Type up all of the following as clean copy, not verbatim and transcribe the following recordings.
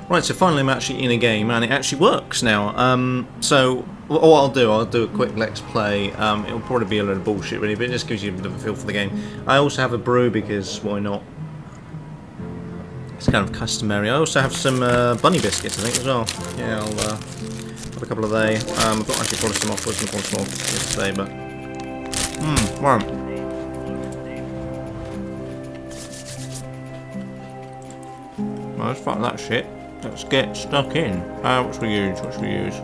Right, so finally I'm actually in a game and it actually works now. So what I'll do a quick let's play. It'll probably be a load of bullshit really, but it just gives you a bit of a feel for the game. I also have a brew because why not? It's kind of customary. I also have some bunny biscuits I think as well. Yeah, I'll have a couple of they. I've got actually polished them off. I was going to polish them off yesterday, but right. Well, let's fuck that shit. Let's get stuck in. What should we use? What should we use?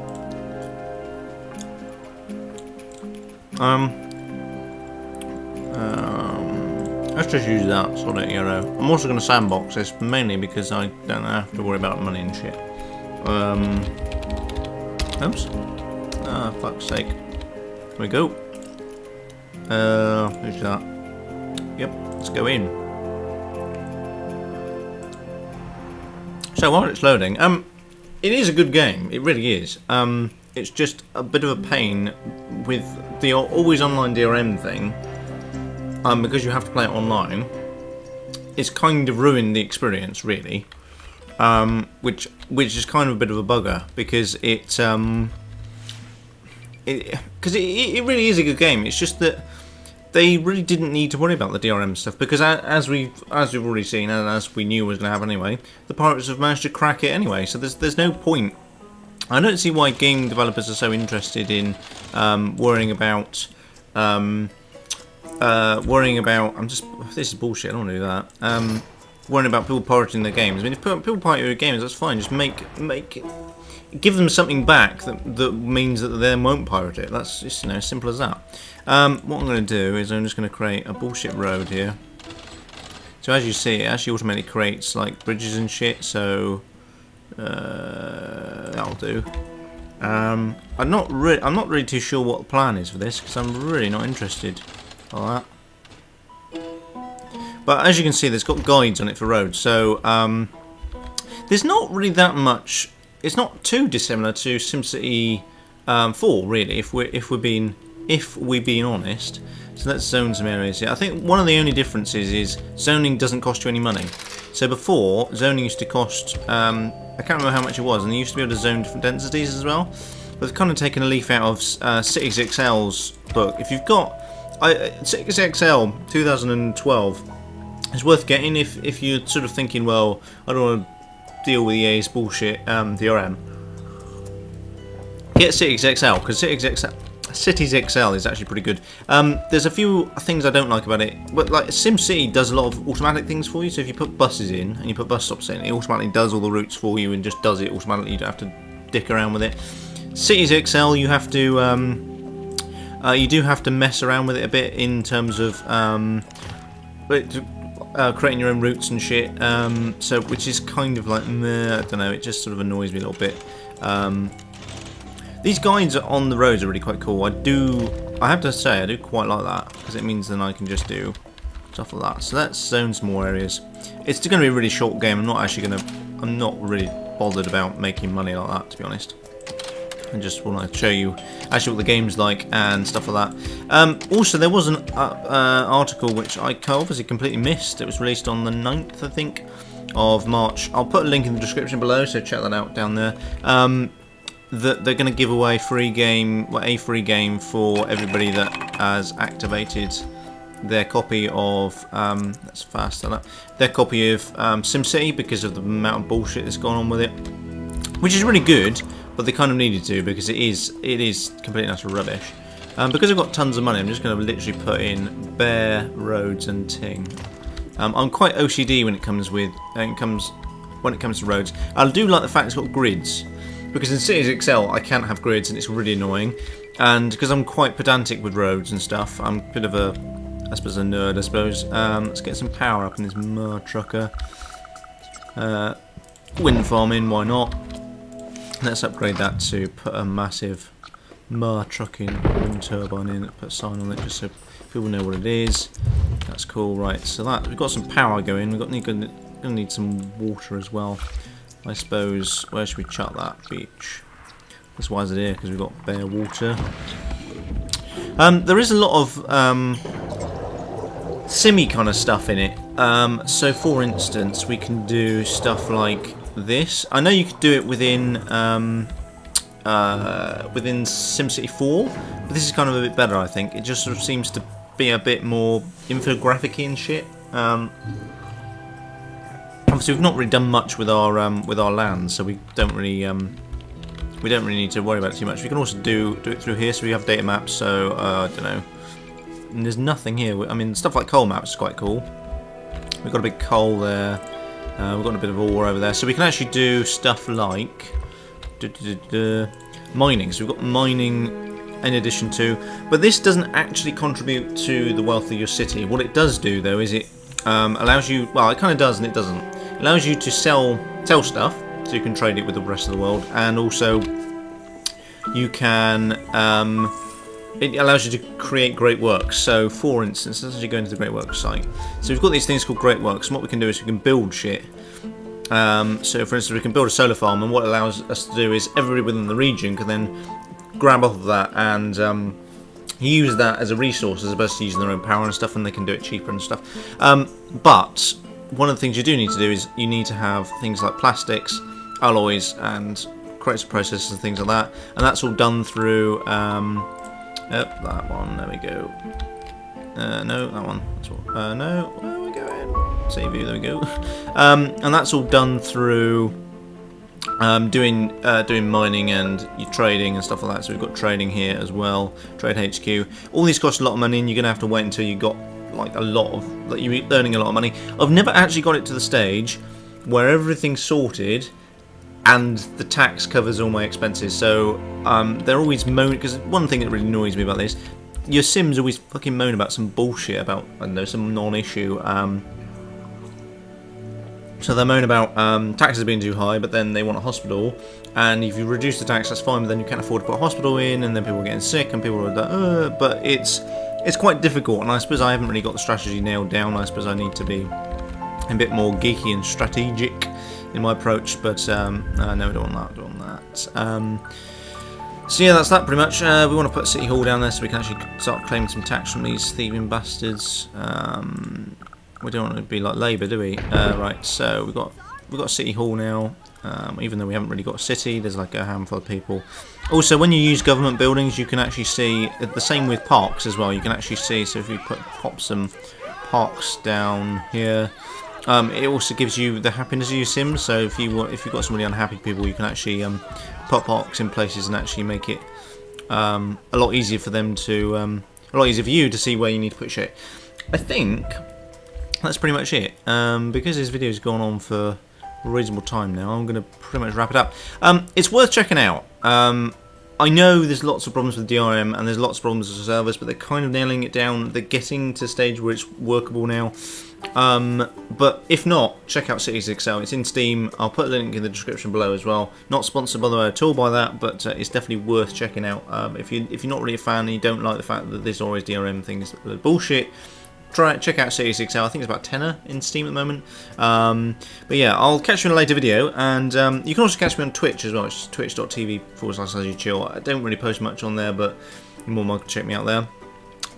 Let's just use that solid yellow. I'm also going to sandbox this mainly because I don't have to worry about money and shit. Oops. Ah, fuck's sake. Here we go. Who's that? Yep, let's go in. So while it's loading, it is a good game. It really is. It's just a bit of a pain with the always online DRM thing. Because you have to play it online, it's kind of ruined the experience, really. Which is kind of a bit of a bugger because it really is a good game. It's just that they really didn't need to worry about the DRM stuff because as we've already seen and as we knew was going to happen anyway, the pirates have managed to crack it anyway. So there's no point. I don't see why game developers are so interested in worrying about. This is bullshit. I don't want to do that. Worrying about people pirating their games. I mean, if people pirate your games, that's fine. Just give them something back that means that they won't pirate it. That's just as simple as that. What I'm going to do is I'm just going to create a bullshit road here. So as you see, it actually automatically creates like bridges and shit. So that'll do. I'm not really too sure what the plan is for this because I'm really not interested. Like that. But as you can see, there's got guides on it for roads, so there's not really that much. It's not too dissimilar to SimCity 4, really, if we're being honest. So let's zone some areas here. I think one of the only differences is zoning doesn't cost you any money. So before, zoning used to cost I can't remember how much it was, and they used to be able to zone different densities as well. But they've kind of taken a leaf out of Cities XL's book. If you've got Cities XL 2012 is worth getting if you're sort of thinking, well, I don't want to deal with EA's bullshit DRM. Get Cities XL because Cities XL is actually pretty good. There's a few things I don't like about it, but like SimCity does a lot of automatic things for you. So if you put buses in and you put bus stops in, it automatically does all the routes for you and just does it automatically. You don't have to dick around with it. Cities XL, you have to you do have to mess around with it a bit in terms of creating your own routes and shit. So which is kind of like meh, I don't know. It just sort of annoys me a little bit. These guides on the roads are really quite cool. I have to say, I do quite like that because it means then I can just do stuff like that. So let's zone some more areas. It's going to be a really short game. I'm not really bothered about making money like that, to be honest. I just want to show you actually what the game's like and stuff like that. Also, there was an article which I obviously completely missed. It was released on the 9th, I think, of March. I'll put a link in the description below, so check that out down there. That they're going to give away a free game for everybody that has activated their copy of that's faster. Their copy of SimCity because of the amount of bullshit that's gone on with it, which is really good. But they kind of needed to because it is completely and utter rubbish. Because I've got tons of money, I'm just going to literally put in bare roads and ting. I'm quite OCD when it comes to roads. I do like the fact it's got grids. Because in Cities XL I can't have grids and it's really annoying, and because I'm quite pedantic with roads and stuff, I'm a bit of a nerd, I suppose. Let's get some power up in this mer trucker. Wind farming, why not? Let's upgrade that to put a massive mer trucking wind turbine in. Put a sign on it just so people know what it is. That's cool, right? So that we've got some power going. We're gonna need some water as well. I suppose, where should we chuck that? Beach. That's why is it here, because we've got bare water. There is a lot of simmy kind of stuff in it. So for instance, we can do stuff like this. I know you could do it within SimCity 4, but this is kind of a bit better, I think. It just sort of seems to be a bit more infographic-y and shit. Obviously, we've not really done much with our land, so we don't really need to worry about it too much. We can also do it through here, so we have data maps. So I don't know. And there's nothing here. I mean, stuff like coal maps is quite cool. We've got a big coal there. We've got a bit of ore over there, so we can actually do stuff like mining. So we've got mining in addition to, but this doesn't actually contribute to the wealth of your city. What it does do, though, is it allows you. Well, it kind of does and it doesn't. It allows you to sell stuff, so you can trade it with the rest of the world, and also you can. It allows you to create great works. So, for instance, let's actually go into the great works site. So we've got these things called great works, and what we can do is we can build shit. So, for instance, we can build a solar farm, and what it allows us to do is everybody within the region can then grab off of that and use that as a resource as opposed to using their own power and stuff, and they can do it cheaper and stuff. But one of the things you do need to do is you need to have things like plastics, alloys, and creative processes and things like that, and that's all done through. That one, there we go. No, that one. That's what, no, where are we going? Save view, there we go. And that's all done through doing mining and your trading and stuff like that. So we've got trading here as well, Trade HQ. All these cost a lot of money, and you're going to have to wait until you got like a lot of, like you're earning a lot of money. I've never actually got it to the stage where everything's sorted and the tax covers all my expenses. So they're always moaning, because one thing that really annoys me about this, your Sims always fucking moan about some bullshit about, I don't know, some non-issue. So they moan about taxes being too high, but then they want a hospital, and if you reduce the tax, that's fine, but then you can't afford to put a hospital in, and then people are getting sick, and people are like, but it's quite difficult, and I suppose I haven't really got the strategy nailed down. I suppose I need to be a bit more geeky and strategic in my approach, but no, we don't want that. So yeah, that's that pretty much. We want to put City Hall down there so we can actually start claiming some tax from these thieving bastards. We don't want to be like Labour, do we? Right, so we've got City Hall now. Even though we haven't really got a city, there's like a handful of people. Also, when you use government buildings, you can actually see the same with parks as well. You can actually see. So if you pop some parks down here. It also gives you the happiness of your Sims. So if you've got some really unhappy people, you can actually put parks in places and actually make it a lot easier for them to, a lot easier for you to see where you need to put shit. I think that's pretty much it. Because this video's gone on for a reasonable time now, I'm going to pretty much wrap it up. It's worth checking out. I know there's lots of problems with DRM and there's lots of problems with the servers, but they're kind of nailing it down. They're getting to a stage where it's workable now. But if not, check out City6L. It's in Steam. I'll put a link in the description below as well. Not sponsored by the way at all by that, but it's definitely worth checking out. If you're not really a fan and you don't like the fact that this always DRM thing is bullshit, check out City6L. I think it's about tenner in Steam at the moment. But yeah, I'll catch you in a later video, and you can also catch me on Twitch as well. It's twitch.tv/chill. I don't really post much on there, but you're more welcome to check me out there.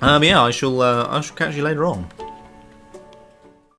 But yeah, I shall catch you later on.